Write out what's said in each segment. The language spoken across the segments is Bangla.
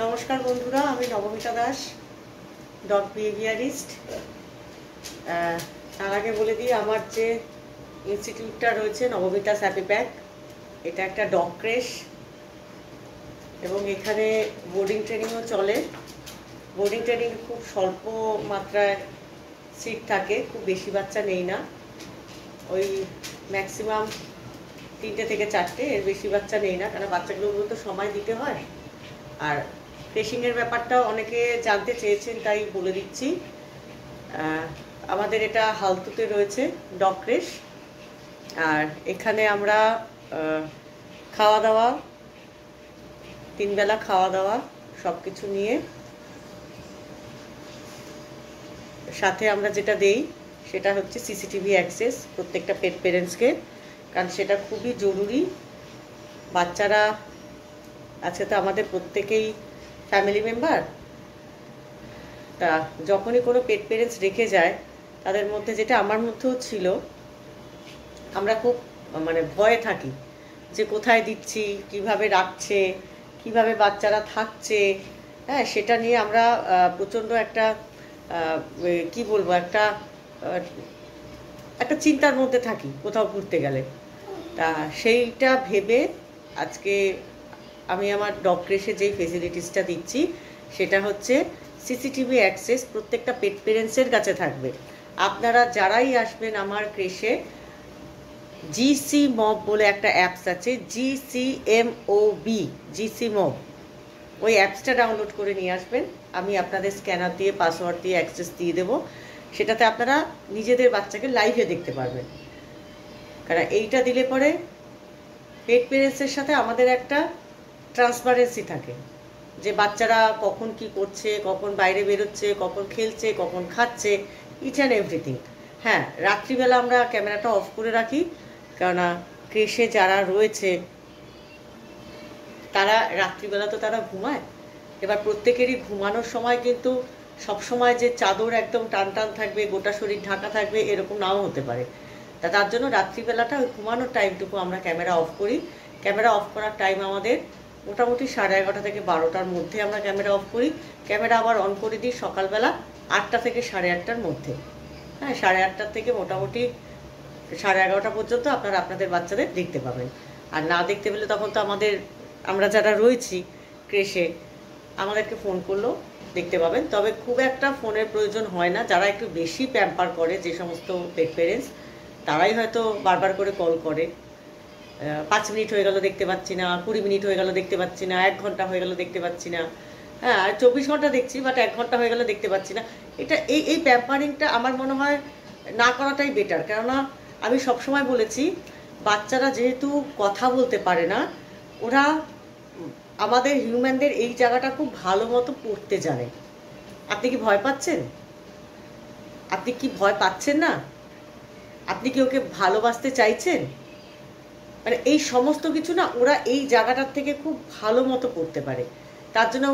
নমস্কার বন্ধুরা, আমি নবমিতা দাস, ডগ বিহেভিয়ারিস্ট। তার আগে বলে দিই, আমার যে ইনস্টিটিউটটা রয়েছে নবমিতাস হ্যাপি প্যাক, এটা একটা ডগ ক্রেশ এবং এখানে বোর্ডিং ট্রেনিংও চলে। বোর্ডিং ট্রেনিং খুব স্বল্প মাত্রায় সিট থাকে, খুব বেশি বাচ্চা নেই না, ওই ম্যাক্সিমাম 3টে থেকে 4টে, এর বেশি বাচ্চা নেই না, কারণ বাচ্চাগুলো তো সময় দিতে হয়। আর ক্রেশিংয়ের ব্যাপারটাও অনেকে জানতে চেয়েছেন, তাই বলে দিচ্ছি। আমাদের এটা হালতুতে রয়েছে ডগ ক্রেশ, আর এখানে আমরা খাওয়া দাওয়া, 3 বেলা খাওয়া দাওয়া সব কিছু নিয়ে, সাথে আমরা যেটা দেই সেটা হচ্ছে সিসিটিভি অ্যাক্সেস প্রত্যেকটা পেট পেরেন্টসকে, কারণ সেটা খুবই জরুরি। বাচ্চারা আজকে তো আমাদের প্রত্যেকেই ফ্যামিলি মেম্বার, তা যখনই কোনো পেট পেরেন্টস রেখে যায়, তাদের মধ্যে, যেটা আমার মধ্যেও ছিল, আমরা খুব ভয়ে থাকি যে কোথায় দিচ্ছি, কিভাবে রাখছে, কিভাবে বাচ্চারা থাকছে। হ্যাঁ, সেটা নিয়ে আমরা প্রচণ্ড একটা কি বলবো, একটা চিন্তার মধ্যে থাকি কোথাও ঘুরতে গেলে। তা সেইটা ভেবে আজকে আমি আমার ডগ ক্রেশে যেই ফেসিলিটিসটা দিচ্ছি সেটা হচ্ছে সিসিটিভি অ্যাক্সেস প্রত্যেকটা পেট পেরেন্টসের কাছে থাকবে। আপনারা যারাই আসবেন আমার ক্রেশে, জিসি মব বলে একটা অ্যাপস আছে, GCMOB, জিসি মব, ওই অ্যাপসটা ডাউনলোড করে নিয়ে আসবেন। আমি আপনাদের স্ক্যানার দিয়ে, পাসওয়ার্ড দিয়ে অ্যাক্সেস দিয়ে দেবো। সেটাতে আপনারা নিজেদের বাচ্চাকে লাইভে দেখতে পারবেন, কারণ এইটা দিলে পরে পেট পেরেন্টসের সাথে আমাদের একটা ট্রান্সপারেন্সি থাকে, যে বাচ্চারা কখন কি করছে, কখন বাইরে বেরোচ্ছে, কখন খেলছে, কখন খাচ্ছে, ইচ অ্যান্ড এভরিথিং। হ্যাঁ, রাত্রিবেলা আমরা ক্যামেরাটা অফ করে রাখি, কেননা ক্রেশে যারা রয়েছে তারা রাত্রিবেলা তো তারা ঘুমায়। এবার প্রত্যেকেরই ঘুমানোর সময় কিন্তু সবসময় যে চাদর একদম টান টান থাকবে, গোটা শরীর ঢাকা থাকবে, এরকম নাও হতে পারে। তার জন্য রাত্রিবেলাটা ওই ঘুমানোর টাইমটুকু আমরা ক্যামেরা অফ করি। ক্যামেরা অফ করার টাইম আমাদের মোটামুটি 11:30 থেকে 12টার মধ্যে আমরা ক্যামেরা অফ করি। ক্যামেরা আবার অন করে দিই সকালবেলা 8টা থেকে 8:30টার মধ্যে। হ্যাঁ, 8:30 থেকে মোটামুটি 11:30 পর্যন্ত আপনারা আপনাদের বাচ্চাদের দেখতে পাবেন। আর না দেখতে পেলে তখন তো আমরা যারা রয়েছি ক্রেশে, আমাদেরকে ফোন করলেও দেখতে পাবেন। তবে খুব একটা ফোনের প্রয়োজন হয় না। যারা একটু বেশি প্যাম্পার করে, যে সমস্ত পেট পেরেন্টস, তারাই হয়তো বারবার করে কল করে, 5 মিনিট হয়ে গেল দেখতে পাচ্ছি না, 20 মিনিট হয়ে গেল দেখতে পাচ্ছি না, 1 ঘন্টা হয়ে গেল দেখতে পাচ্ছি না। হ্যাঁ, 24 ঘন্টা দেখছি, বাট 1 ঘন্টা হয়ে গেল দেখতে পাচ্ছি না। এটা এই প্যাম্পারিংটা আমার মনে হয় না করাটাই বেটার। কেননা আমি সবসময় বলেছি, বাচ্চারা যেহেতু কথা বলতে পারে না, ওরা আমাদের হিউম্যানদের এই জায়গাটা খুব ভালো মতো পড়তে জানে। আপনি কি ভয় পাচ্ছেন? আপনি কি ভয় পাচ্ছেন না? আপনি কি ওকে ভালোবাসতে চাইছেন? এই সমস্ত কিছু না, ওরা এই জায়গাটার থেকে খুব ভালো মতো পড়তে পারে। তার জন্য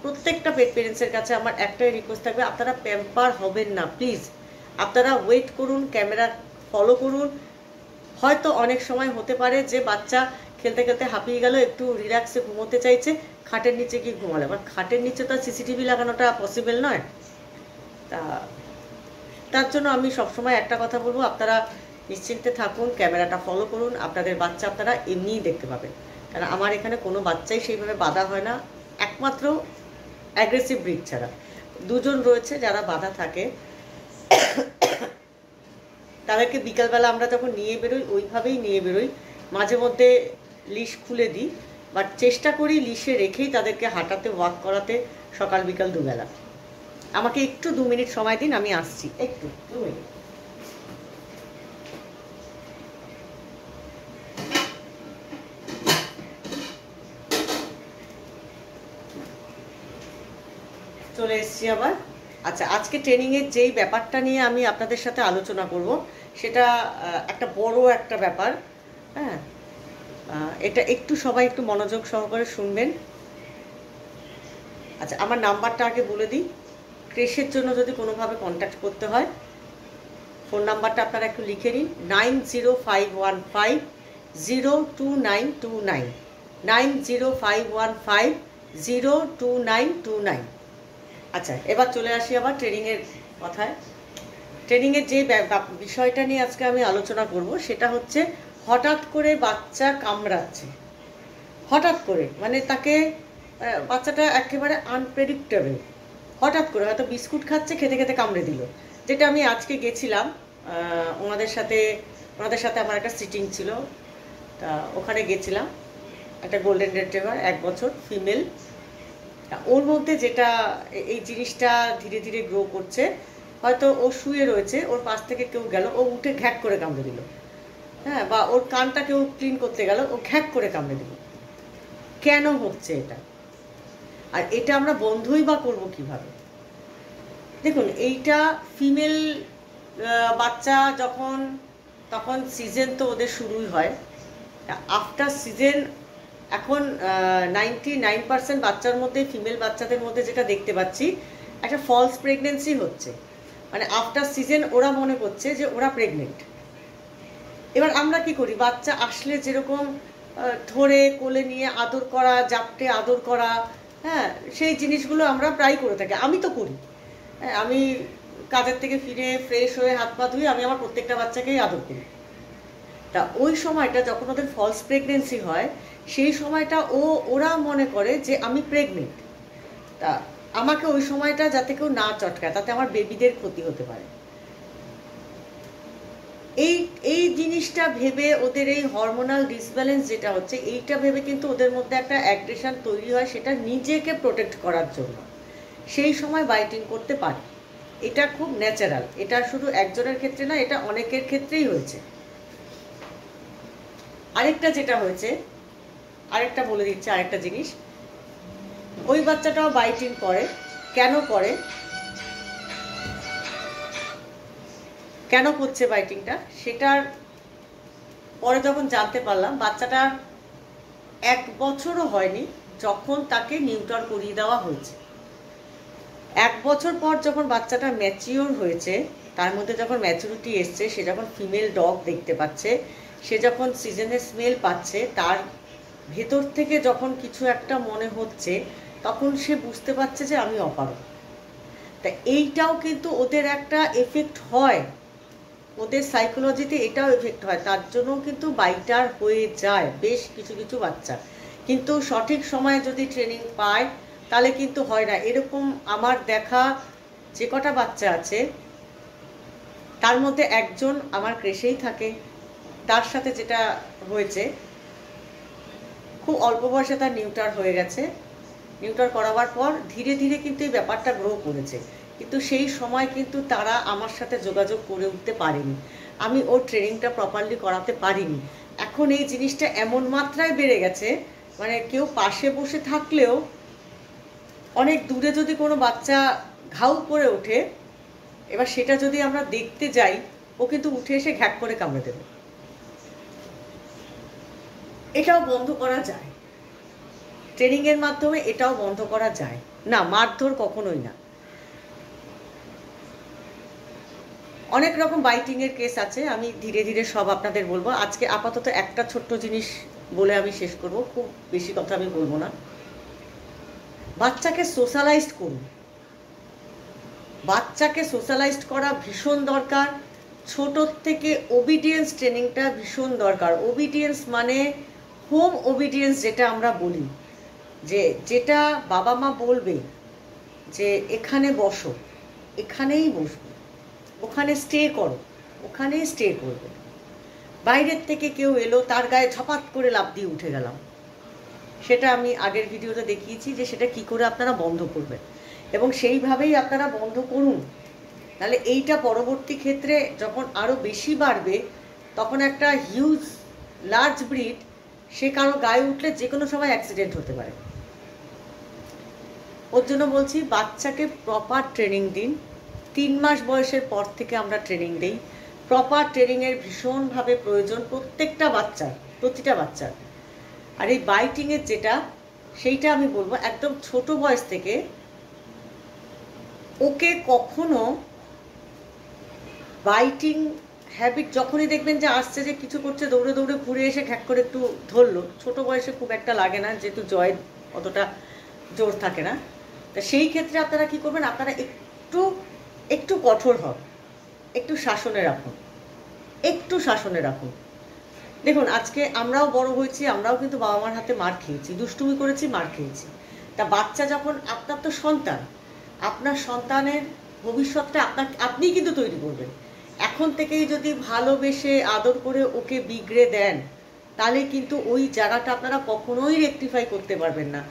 প্রত্যেকটা পেট পেরেন্টসের কাছে আমার একটাই রিকোয়েস্ট থাকবে, আপনারা প্যাম্পার হবেন না প্লিজ। আপনারা ওয়েট করুন, ক্যামেরা ফলো করুন। হয়তো অনেক সময় হতে পারে যে বাচ্চা খেলতে খেলতে হাঁপিয়ে গেল, একটু রিল্যাক্সে ঘুমোতে চাইছে, খাটের নিচে গিয়ে ঘুমালো। আবার খাটের নিচে তো সিসিটিভি লাগানোটা পসিবল নয়। তার জন্য আমি সবসময় একটা কথা বলবো, আপনারা নিশ্চিন্তে থাকুন, ক্যামেরাটা ফলো করুন, আপনাদের বাচ্চা আপনারা এমনিই দেখতে পাবেন। কারণ আমার এখানে কোনো বাচ্চাই সেইভাবে বাধা হয় না, একমাত্র অ্যাগ্রেসিভ ব্রিড ছাড়া। 2 জন রয়েছে যারা বাধা থাকে, তাদেরকে বিকালবেলা আমরা যখন নিয়ে বেরোই ওইভাবেই নিয়ে বেরোই। মাঝে মধ্যে লিশ খুলে দিই, বাট চেষ্টা করি লিশে রেখেই তাদেরকে হাঁটাতে, ওয়াক করাতে, সকাল বিকাল 2 বেলা। আমাকে একটু 2 মিনিট সময় দিন, আমি আসছি, একটু 2 মিনিট। চলে এসছি আবার। আচ্ছা, আজকে ট্রেনিংয়ের যেই ব্যাপারটা নিয়ে আমি আপনাদের সাথে আলোচনা করব, সেটা একটা বড় একটা ব্যাপার। হ্যাঁ, এটা সবাই একটু মনোযোগ সহকারে শুনবেন। আচ্ছা, আমার নাম্বারটা আগে বলে দিই। ক্রেশের জন্য যদি কোনোভাবে কন্ট্যাক্ট করতে হয়, ফোন নাম্বারটা আপনারা একটু লিখে নিন, 9051502929, 905150 02929। আচ্ছা, এবার চলে আসি আবার ট্রেনিংয়ের কথায়। ট্রেনিংয়ের যে বিষয়টা নিয়ে আজকে আমি আলোচনা করব সেটা হচ্ছে হঠাৎ করে বাচ্চা কামড়াচ্ছে, হঠাৎ করে, মানে তাকে বাচ্চাটা একেবারে আনপ্রেডিক্টেবল, হঠাৎ করে হয়তো বিস্কুট খাচ্ছে, খেতে খেতে কামড়ে দিল। যেটা আমি আজকে গেছিলাম ওনাদের সাথে আমার একটা সিটিং ছিল, তা ওখানে গেছিলাম। একটা গোল্ডেন রিট্রিভার 1 বছর ফিমেল, ওর মধ্যে যেটা এই জিনিসটা ধীরে ধীরে গ্রো করছে। হয়তো ও শুয়ে রয়েছে, ওর পাশ থেকে কেউ গেল, ও উঠে ঘ্যাক করে কামড়ে দিল, হ্যাঁ, বা ওর কানটা কেউ ক্লিন করতে গেল, ও ঘ্যাক করে কামড়ে দিল। কেন হচ্ছে এটা? আর এটা আমরা বন্ধই বা করবো কিভাবে? দেখুন, এইটা ফিমেল বাচ্চা তখন সিজন তো ওদের শুরুই হয়। আফটার সিজন এখন 99% বাচ্চার মধ্যে, ফিমেল বাচ্চাদের মধ্যে যেটা দেখতে পাচ্ছি, একটা ফলস প্রেগনেন্সি হচ্ছে। মানে আফটার সিজন ওরা মনে করছে যে ওরা প্রেগনেন্ট। এবার আমরা কি করি, বাচ্চা আসলে যেরকম ধরে কোলে নিয়ে আদর করা, জাপটে আদর করা, হ্যাঁ, সেই জিনিসগুলো আমরা প্রায় করে থাকি। আমি তো করি, হ্যাঁ, আমি কাজের থেকে ফিরে ফ্রেশ হয়ে হাত পা ধুই, আমি আমার প্রত্যেকটা বাচ্চাকেই আদর করি। তা ওই সময়টা যখন ওদের ফলস প্রেগনেন্সি হয়, সেই সময়টা ওরা মনে করে যে আমি প্রেগনেন্ট। তা আমাকে ওই সময়টা যাতে কেউ না চটকায়, তাতে আমার বেবিদের ক্ষতি হতে পারে। এই জিনিসটা ভেবে, ওদের এই হরমোনাল ডিসব্যালেন্স যেটা হচ্ছে, এইটা ভেবে কিন্তু ওদের মধ্যে একটা অ্যাগ্রেশন তৈরি হয়, সেটা নিজেকে প্রোটেক্ট করার জন্য সেই সময় বাইটিং করতে পারে। এটা খুব ন্যাচারাল, এটা শুধু একজনের ক্ষেত্রে না, এটা অনেকের ক্ষেত্রেই হয়েছে। আরেকটা যেটা হয়েছে, আরেকটা বলে দিচ্ছে, আরেকটা জিনিস, ওই বাচ্চাটাও বাইটিং করে। কেন করছে বাইটিংটা, সেটার পরে যখন জানতে পারলাম, বাচ্চাটা 1 বছরও হয়নি যখন তাকে নিউটার করিয়ে দেওয়া হয়েছে। 1 বছর পর যখন বাচ্চাটা ম্যাচিওর হয়েছে, তার মধ্যে যখন ম্যাচুরিটি এসছে, সে যখন ফিমেল ডগ দেখতে পাচ্ছে, সে যখন সিজনের স্মেল পাচ্ছে, তার ভেতর থেকে যখন কিছু একটা মনে হচ্ছে, তখন সে বুঝতে পারছে যে আমি অপারগ। তা এইটাও কিন্তু ওদের একটা এফেক্ট হয়, ওদের সাইকোলজিতে এটাও এফেক্ট হয়। তার জন্য কিন্তু বাইটার হয়ে যায় বেশ কিছু কিছু বাচ্চা। কিন্তু সঠিক সময়ে যদি ট্রেনিং পায় তাহলে কিন্তু হয় না। এরকম আমার দেখা যে কটা বাচ্চা আছে, তার মধ্যে একজন আমার ক্রেশেই থাকে। তার সাথে যেটা হয়েছে, খুব অল্প বয়সে তার নিউটার হয়ে গেছে। নিউটার করাবার পর ধীরে ধীরে কিন্তু এই ব্যাপারটা গ্রো করেছে, কিন্তু সেই সময় কিন্তু তারা আমার সাথে যোগাযোগ করে উঠতে পারেনি, আমি ওর ট্রেনিংটা প্রপারলি করাতে পারিনি। এখন এই জিনিসটা এমন মাত্রায় বেড়ে গেছে, মানে কেউ পাশে বসে থাকলেও, অনেক দূরে যদি কোনো বাচ্চা ঘাউ করে ওঠে, এবার সেটা যদি আমরা দেখতে যাই, ও কিন্তু উঠে এসে ঘ্যাক করে কামড়ে দেবে। এটাও বন্ধ করা যায়, ট্রেনিংয়ের মাধ্যমে এটাও বন্ধ করা যায় না, মারধর কখনোই না। অনেক রকম বাইটিংয়ের কেস আছে, আমি ধীরে ধীরে সব আপনাদের বলবো। আজকে আপাতত একটা ছোট্ট জিনিস বলে আমি শেষ করব, খুব বেশি কথা আমি বলবো না। বাচ্চাকে সোশ্যালাইজড করুন, বাচ্চাকে সোশ্যালাইজড করা ভীষণ দরকার। ছোটোর থেকে ওবিডিয়েন্স ট্রেনিংটা ভীষণ দরকার। ওবিডিয়েন্স মানে হোম ওবিডিয়েন্স, যেটা আমরা বলি, যে যেটা বাবা মা বলবে যে এখানে বসো, এখানেই বসবে, ওখানে স্টে করো, ওখানেই স্টে করবে। বাইরের থেকে কেউ এলো, তার গায়ে ঝপাত করে লাফ দিয়ে উঠে গেলাম, সেটা আমি আগের ভিডিওতে দেখিয়েছি যে সেটা কি করে আপনারা বন্ধ করবেন, এবং সেইভাবেই আপনারা বন্ধ করুন। তাহলে এইটা পরবর্তী ক্ষেত্রে যখন আরও বেশি বাড়বে, তখন একটা হিউজ লার্জ ব্রিড, সে কারো গায়ে উঠলে যে কোনো সময় অ্যাক্সিডেন্ট হতে পারে। ওর জন্য বলছি, বাচ্চাকে প্রপার ট্রেনিং দিন। 3 মাস বয়সের পর থেকে আমরা ট্রেনিং দিই। প্রপার ট্রেনিংয়ের ভীষণভাবে প্রয়োজন প্রত্যেকটা বাচ্চার, প্রতিটা বাচ্চার। আর এই বাইটিংয়ের যেটা, সেইটা আমি বলবো একদম ছোট বয়স থেকে ওকে কখনো বাইটিং হ্যাবিট, যখনই দেখবেন যে আসছে, যে কিছু করছে, দৌড়ে দৌড়ে ঘুরে এসে ঘ্যাক করে একটু ধরলো, ছোট বয়সে খুব একটা লাগে না, যেহেতু জয় অতটা জোর থাকে না। তা সেই ক্ষেত্রে আপনারা কি করবেন, আপনারা একটু একটু কঠোর হন, একটু শাসনে রাখুন, একটু শাসনে রাখুন। দেখুন আজকে আমরাও বড় হয়েছি, আমরাও কিন্তু বাবা মার হাতে মার খেয়েছি, দুষ্টুমি করেছি, মার খেয়েছি। তা বাচ্চা যখন, আপনার তো সন্তান, আপনার সন্তানের ভবিষ্যৎটা আপনিই কিন্তু তৈরি করবেন। এখন থেকেই যদি ভালোবেসে আদর করে ওকে বিগড়ে দেন, তাহলে কিন্তু ওই জায়গাটা আপনারা কখনোই রেকটিফাই করতে পারবেন না।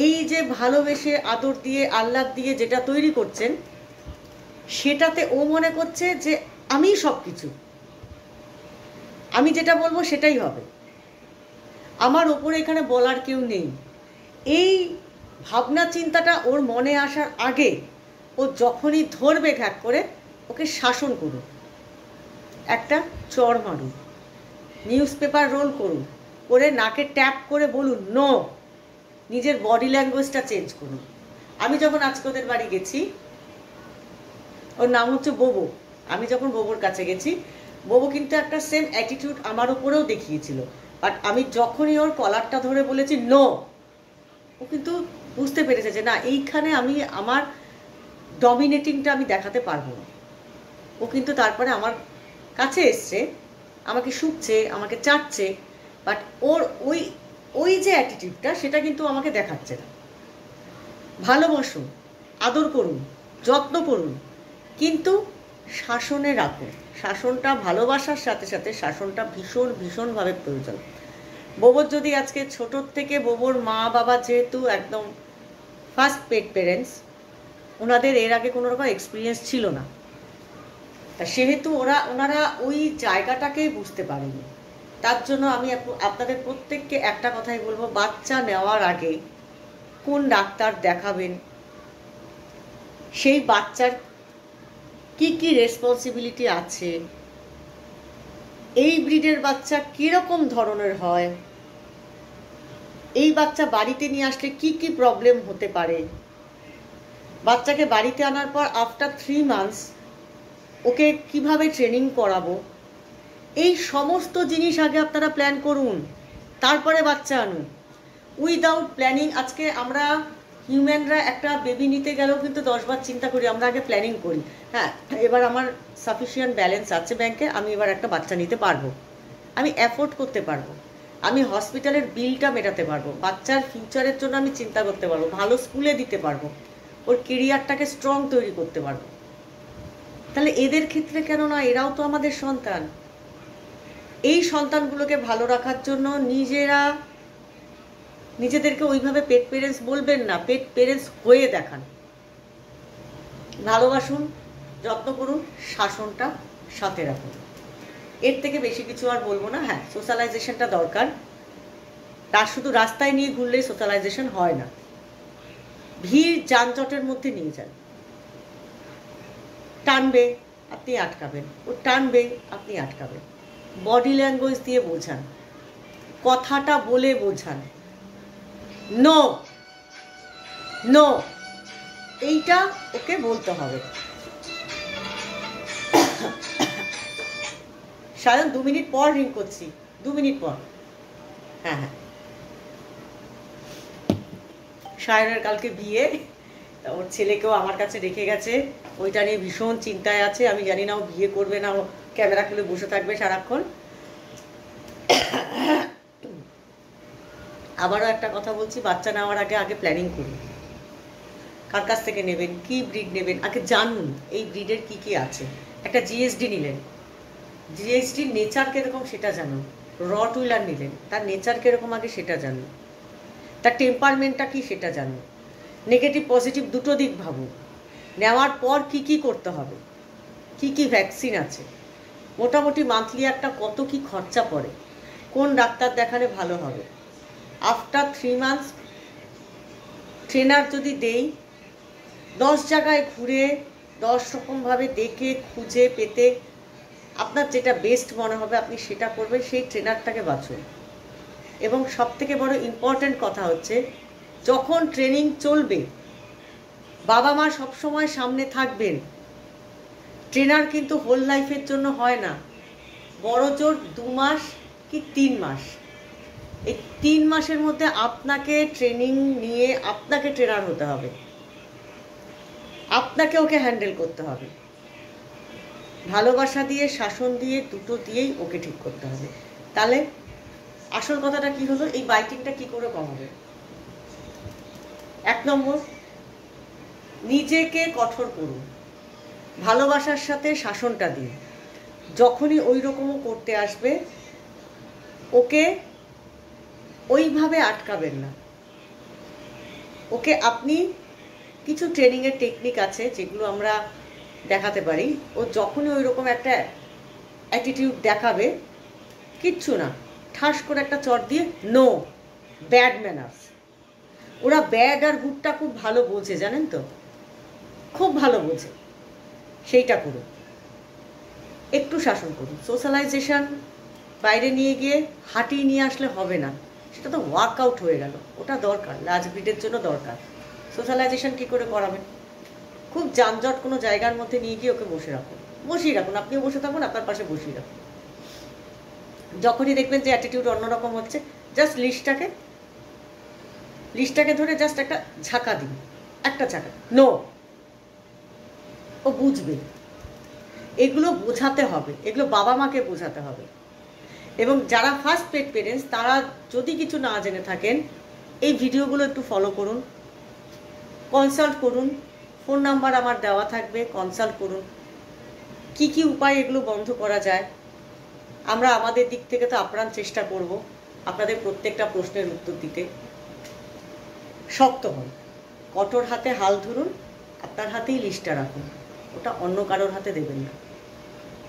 এই যে ভালোবেসে আদর দিয়ে আহ্লাদ দিয়ে যেটা তৈরি করছেন, সেটাতে ও মনে করছে যে আমিই সব কিছু, আমি যেটা বলবো সেটাই হবে, আমার ওপরে এখানে বলার কেউ নেই। এই ভাবনা চিন্তাটা ওর মনে আসার আগে ও যখনই ধরবে ঘ্যাক করে, ওকে শাসন করুন, একটা চড় মারুন, নিউজ পেপার রোল করুন, করে নাকে ট্যাপ করে বলুন নো, নিজের বডি ল্যাঙ্গুয়েজটা চেঞ্জ করুন। আমি যখন আজকে ওদের বাড়ি গেছি, ওর নাম হচ্ছে বোবো, আমি যখন বোবোর কাছে গেছি, বোবো কিন্তু একটা সেম অ্যাটিটিউড আমার উপরেও দেখিয়েছিল, বাট আমি যখনই ওর কলারটা ধরে বলেছি নো, ও কিন্তু বুঝতে পেরেছে যে না, এইখানে আমি আমার ডমিনেটিংটা আমি দেখাতে পারবো না। ও কিন্তু তারপরে আমার কাছে এসছে, আমাকে শুকছে, আমাকে চাটছে, বাট ওর ওই ওই যে অ্যাটিটিউডটা, সেটা কিন্তু আমাকে দেখাচ্ছে না। ভালোবাসুন, আদর করুন, যত্ন করুন, কিন্তু শাসনে রাখুন। শাসনটা ভালোবাসার সাথে সাথে শাসনটা ভীষণ ভীষণভাবে প্রয়োজন। বোবোর যদি আজকে ছোটোর থেকে, বোবোর মা বাবা যেহেতু একদম ফার্স্ট পেট পেরেন্টস, ওনাদের এর আগে কোনো রকম এক্সপিরিয়েন্স ছিল না, তা সেহেতু ওনারা ওই জায়গাটাকেই বুঝতে পারেনি। তার জন্য আমি আপনাদের প্রত্যেককে একটা কথাই বলবো, বাচ্চা নেওয়ার আগে কোন ডাক্তার দেখাবেন, সেই বাচ্চার কি কি রেসপন্সিবিলিটি আছে, এই ব্রিডের বাচ্চা কীরকম ধরনের হয়, এই বাচ্চা বাড়িতে নিয়ে আসলে কি কি প্রবলেম হতে পারে, বাচ্চাকে বাড়িতে আনার পর আফটার 3 months ওকে কিভাবে ট্রেনিং করাবো, এই সমস্ত জিনিস আগে আপনারা প্ল্যান করুন, তারপরে বাচ্চা আনুন। উইদাউট প্ল্যানিং, আজকে আমরা হিউম্যানরা একটা বেবি নিতে গেলেও কিন্তু 10 বার চিন্তা করি, আমরা আগে প্ল্যানিং করি। হ্যাঁ, এবার আমার সাফিসিয়েন্ট ব্যালেন্স আছে ব্যাংকে, আমি এবার একটা বাচ্চা নিতে পারবো, আমি অ্যাফোর্ড করতে পারবো, আমি হসপিটালের বিলটা মেটাতে পারবো, বাচ্চার ফিউচারের জন্য আমি চিন্তা করতে পারবো, ভালো স্কুলে দিতে পারবো, ওর কেরিয়ারটাকে স্ট্রং তৈরি করতে পারবো। তাহলে এদের ক্ষেত্রে কেন না, এরাও তো আমাদের সন্তান। এই সন্তানগুলোকে ভালো রাখার জন্য নিজেদেরকে ওইভাবে পেট পেরেন্টস বলবেন না, পেট পেরেন্টস হয়ে দেখান। ভালোবাসুন, যত্ন করুন, শাসনটা সাথে রাখুন। এর থেকে বেশি কিছু আর বলবো না। হ্যাঁ, সোশ্যালাইজেশনটা দরকার, তার শুধু রাস্তায় নিয়ে ঘুরলেই সোশ্যালাইজেশন হয় না, ভিড় যানজটের মধ্যে নিয়ে যান। টানবে, আপনি আটকাবেন, ও টানবে, আপনি আটকাবেন। বডি ল্যাঙ্গুয়েজ দিয়ে বোঝান, কথাটা বলে বোঝান, নো নো, এইটা ওকে বলতে হবে। সায়ন 2 মিনিট পর রিং করছি, 2 মিনিট পর। হ্যাঁ হ্যাঁ, সায়নের কালকে বিয়ে, ওর ছেলেকেও আমার কাছে রেখে গেছে, ওইটা নিয়ে ভীষণ চিন্তায় আছে। আমি জানি না ও বিয়ে করবে না, ও ক্যামেরা খুলে বসে থাকবে সারাক্ষণ। আবারও একটা কথা বলছি, বাচ্চা নেওয়ার আগে প্ল্যানিং করুন, কার কাছ থেকে নেবেন, কি ব্রিড নেবেন, আগে জানুন এই ব্রিডের কি কি আছে। একটা জিএসডি নিলেন, জিএসডির নেচার কীরকম সেটা জানুন। রট উইলার নিলেন, তার নেচার কীরকম আগে সেটা জানুন, তার টেম্পারমেন্টটা কি সেটা জানুন। নেগেটিভ পজিটিভ দুটো দিক ভাবুন। নেওয়ার পর কি কি করতে হবে, কি কি ভ্যাকসিন আছে, মোটামুটি মান্থলি একটা কত কি খরচা পড়ে, কোন ডাক্তার দেখালে ভালো হবে। আফটার 3 months ট্রেনার যদি দেই, 10 জায়গায় ঘুরে 10 রকমভাবে দেখে খুঁজে পেতে আপনার যেটা বেস্ট মনে হবে আপনি সেটা করবেন, সেই ট্রেনারটাকে বাছুন। এবং সবথেকে বড় ইম্পর্ট্যান্ট কথা হচ্ছে, যখন ট্রেনিং চলবে বাবা মা সবসময় সামনে থাকবেন। ট্রেনার কিন্তু হোল লাইফের জন্য হয় না, বড় জোর 2 মাস কি 3 মাস। এই 3 মাসের মধ্যে আপনাকে ট্রেনিং নিয়ে আপনাকে ট্রেনার হতে হবে, আপনাকে ওকে হ্যান্ডেল করতে হবে, ভালোবাসা দিয়ে শাসন দিয়ে দুটো দিয়েই ওকে ঠিক করতে হবে। তাহলে আসল কথাটা কি হলো, এই বাইটিংটা কি করে কমাবে? 1 নম্বর, নিজেকে কঠোর করুন, ভালোবাসার সাথে শাসনটা দিন। যখনই ওই রকমও করতে আসবে ওকে ওইভাবে আটকাবেন না। ওকে আপনি কিছু ট্রেনিংয়ের টেকনিক আছে যেগুলো আমরা দেখাতে পারি। ও যখনই ওই রকম একটা অ্যাটিটিউড দেখাবে, কিচ্ছু না, ঠাস করে একটা চট দিয়ে নো, ব্যাড ম্যানার্স। ওরা ব্যাড আর গুডটা খুব ভালো বোঝে, জানেন তো, খুব ভালো বোঝে। সেইটা করুন, একটু শাসন করুন। সোশ্যালাইজেশন বাইরে নিয়ে গিয়ে হাঁটিয়ে নিয়ে আসলে হবে না, সেটা তো ওয়ার্কআউট হয়ে গেল, ওটা দরকার, লাজ ব্রিডের জন্য দরকার। সোশ্যালাইজেশন কী করে করাবেন? খুব যানজট কোনো জায়গার মধ্যে নিয়ে গিয়ে ওকে বসিয়ে রাখুন, আপনিও বসে থাকুন, আপনার পাশে বসিয়ে রাখুন। যখনই দেখবেন যে অ্যাটিটিউড অন্যরকম হচ্ছে, জাস্ট লিস্টটাকে ধরে জাস্ট একটা ঝাঁকা দিন, একটা ঝাঁকা, নো, ও বুঝবে। এগুলো বোঝাতে হবে, এগুলো বাবা মাকে বোঝাতে হবে। এবং যারা ফার্স্ট পেট পেরেন্টস তারা যদি কিছু না জেনে থাকেন, এই ভিডিওগুলো একটু ফলো করুন, কনসাল্ট করুন, ফোন নাম্বার আমার দেওয়া থাকবে, কনসাল্ট করুন। কি কি উপায় এগুলো বন্ধ করা যায়, আমরা আমাদের দিক থেকে তো আপ্রাণ চেষ্টা করব আপনাদের প্রত্যেকটা প্রশ্নের উত্তর দিতে। শক্ত হন, কঠোর হাতে হাল ধরুন, আপনার হাতেই লিস্টটা রাখুন, ওটা অন্য কারোর হাতে দেবেন না।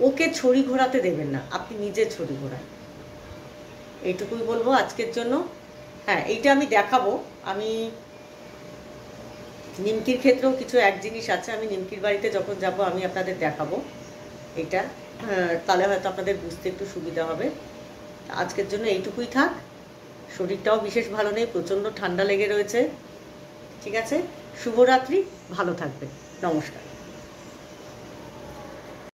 ওকে ছড়ি ঘোরাতে দেবেন না, আপনি নিজে ছড়ি ঘোরান। এইটুকুই বলবো আজকের জন্য। হ্যাঁ, এইটা আমি দেখাবো, আমি নিমকির ক্ষেত্রেও কিছু এক জিনিস আছে, আমি নিমকির বাড়িতে যখন যাব আমি আপনাদের দেখাবো এটা, তাহলে হয়তো আপনাদের বুঝতে একটু সুবিধা হবে। আজকের জন্য এইটুকুই থাক। শরীরটাও বিশেষ ভালো নেই, প্রচণ্ড ঠান্ডা লেগে রয়েছে। ঠিক আছে, শুভরাত্রি, ভালো থাকবেন, নমস্কার।